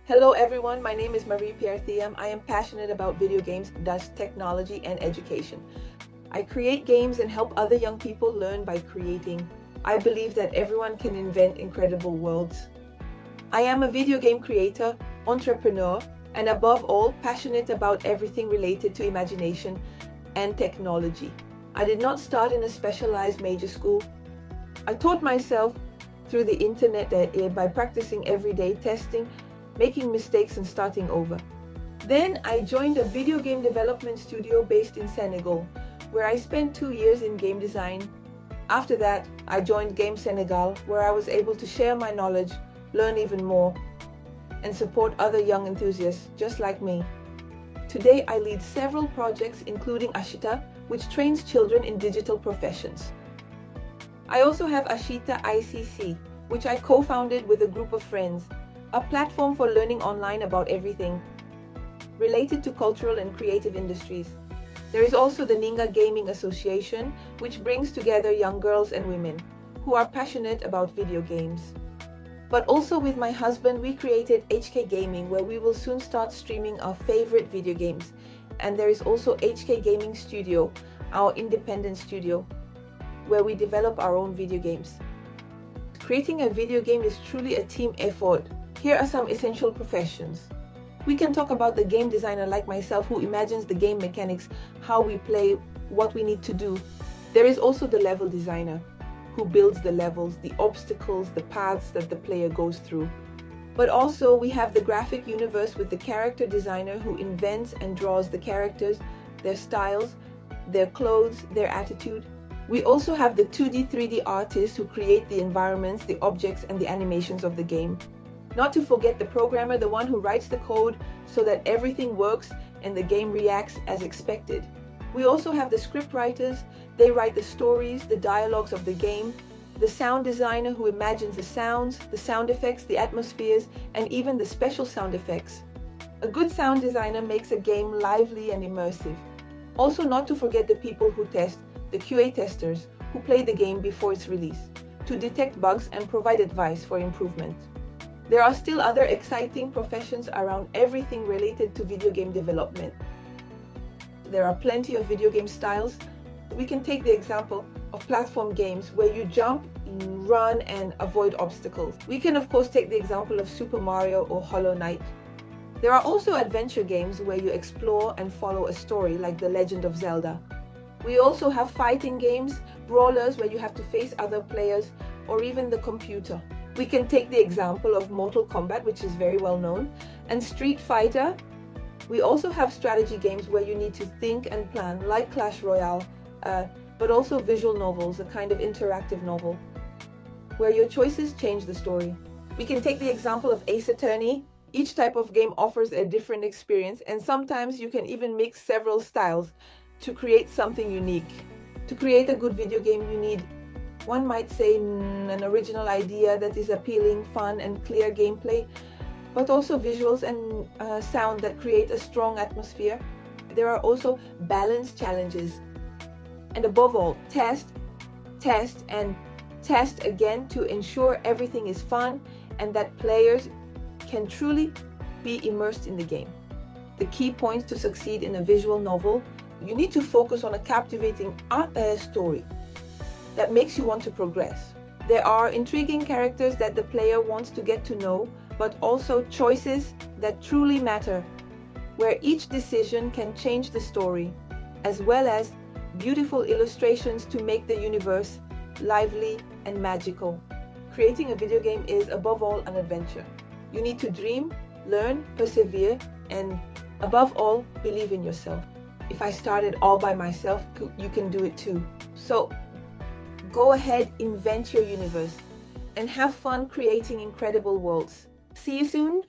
Hello everyone, my name is Marie-Pierre Thiam. I am passionate about video games, thus technology and education. I create games and help other young people learn by creating. I believe that everyone can invent incredible worlds. I am a video game creator, entrepreneur, and above all, passionate about everything related to imagination and technology. I did not start in a specialized major school. I taught myself through the internet by practicing every day, testing, making mistakes and starting over. Then I joined a video game development studio based in Senegal, where I spent 2 years in game design. After that, I joined Game Senegal, where I was able to share my knowledge, learn even more, and support other young enthusiasts just like me. Today, I lead several projects, including Ashita, which trains children in digital professions. I also have Ashita ICC, which I co-founded with a group of friends, a platform for learning online about everything related to cultural and creative industries. There is also the Ninga Gaming Association, which brings together young girls and women who are passionate about video games. But also with my husband, we created HK Gaming, where we will soon start streaming our favorite video games. And there is also HK Gaming Studio, our independent studio, where we develop our own video games. Creating a video game is truly a team effort. Here are some essential professions. We can talk about the game designer like myself, who imagines the game mechanics, how we play, what we need to do. There is also the level designer, who builds the levels, the obstacles, the paths that the player goes through. But also we have the graphic universe with the character designer, who invents and draws the characters, their styles, their clothes, their attitude. We also have the 2D, 3D artists who create the environments, the objects, and the animations of the game. Not to forget the programmer, the one who writes the code so that everything works and the game reacts as expected. We also have the script writers. They write the stories, the dialogues of the game. The sound designer, who imagines the sounds, the sound effects, the atmospheres, and even the special sound effects. A good sound designer makes a game lively and immersive. Also, not to forget the people who test, the QA testers, who play the game before its release, to detect bugs and provide advice for improvement. There are still other exciting professions around everything related to video game development. There are plenty of video game styles. We can take the example of platform games where you jump, run, and avoid obstacles. We can of course take the example of Super Mario or Hollow Knight. There are also adventure games where you explore and follow a story, like The Legend of Zelda. We also have fighting games, brawlers where you have to face other players, or even the computer. We can take the example of Mortal Kombat, which is very well known, and Street Fighter. We also have strategy games where you need to think and plan, like Clash Royale, but also visual novels, a kind of interactive novel, where your choices change the story. We can take the example of Ace Attorney. Each type of game offers a different experience, and sometimes you can even mix several styles to create something unique. To create a good video game, you need, one might say, an original idea that is appealing, fun, and clear gameplay, but also visuals and sound that create a strong atmosphere. There are also balanced challenges. And above all, test, and test again to ensure everything is fun and that players can truly be immersed in the game. The key points to succeed in a visual novel: you need to focus on a captivating story that makes you want to progress. There are intriguing characters that the player wants to get to know, but also choices that truly matter, where each decision can change the story, as well as beautiful illustrations to make the universe lively and magical. Creating a video game is above all an adventure. You need to dream, learn, persevere, and above all, believe in yourself. If I started all by myself, you can do it too. So go ahead, invent your universe, and have fun creating incredible worlds. See you soon.